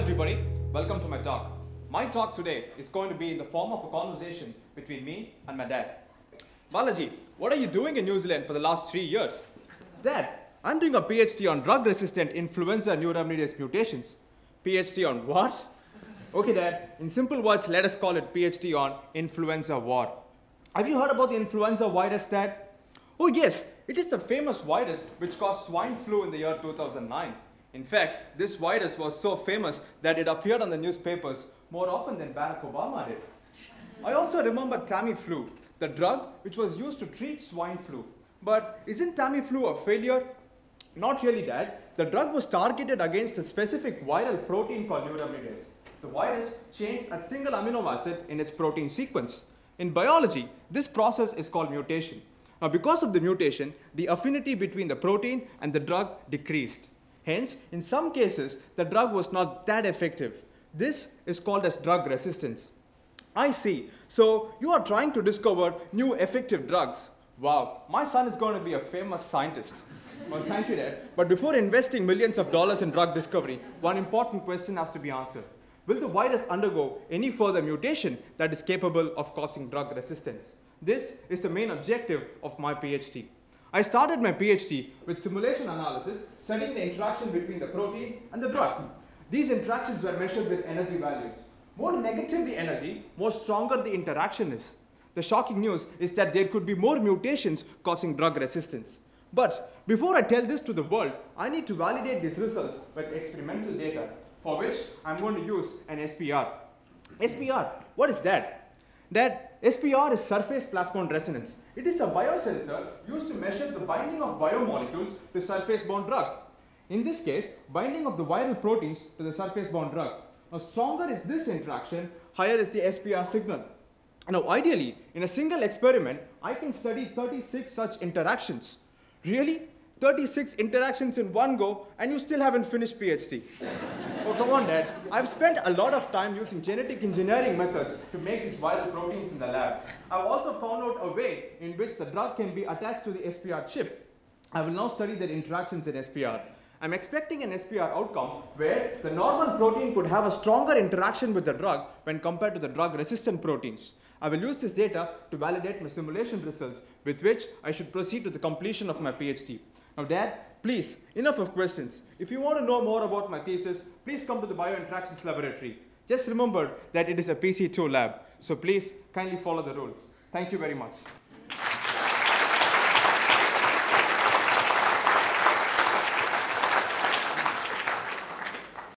everybody, welcome to my talk. My talk today is going to be in the form of a conversation between me and my dad. Balaji, what are you doing in New Zealand for the last 3 years? Dad, I'm doing a PhD on drug-resistant influenza neuraminidase mutations. PhD on what? Okay, Dad, in simple words, let us call it PhD on influenza war. Have you heard about the influenza virus, Dad? Oh yes, it is the famous virus which caused swine flu in the year 2009. In fact, this virus was so famous that it appeared on the newspapers more often than Barack Obama did. I also remember Tamiflu, the drug which was used to treat swine flu. But isn't Tamiflu a failure? Not really, Dad. The drug was targeted against a specific viral protein called neuraminidase. The virus changed a single amino acid in its protein sequence. In biology, this process is called mutation. Now, because of the mutation, the affinity between the protein and the drug decreased. Hence, in some cases, the drug was not that effective. This is called as drug resistance. I see. So, you are trying to discover new effective drugs. Wow, my son is going to be a famous scientist. Well, thank you, Dad. But before investing millions of dollars in drug discovery, one important question has to be answered. Will the virus undergo any further mutation that is capable of causing drug resistance? This is the main objective of my PhD. I started my PhD with simulation analysis, studying the interaction between the protein and the drug. These interactions were measured with energy values. More negative the energy, more stronger the interaction is. The shocking news is that there could be more mutations causing drug resistance. But before I tell this to the world, I need to validate these results with experimental data, for which I'm going to use an SPR. SPR, what is that? That SPR is surface plasmon resonance. It is a biosensor used to measure the binding of biomolecules to surface-bound drugs. In this case, binding of the viral proteins to the surface-bound drug. Now, stronger is this interaction, higher is the SPR signal. Now, ideally, in a single experiment, I can study 36 such interactions. Really? 36 interactions in one go, and you still haven't finished PhD. Oh, come on, Dad. I've spent a lot of time using genetic engineering methods to make these viral proteins in the lab. I've also found out a way in which the drug can be attached to the SPR chip. I will now study their interactions in SPR. I'm expecting an SPR outcome where the normal protein could have a stronger interaction with the drug when compared to the drug-resistant proteins. I will use this data to validate my simulation results, with which I should proceed to the completion of my PhD. Now, Dad, please, enough of questions. If you want to know more about my thesis, please come to the Biointeractions Laboratory. Just remember that it is a PC2 lab, so please kindly follow the rules. Thank you very much.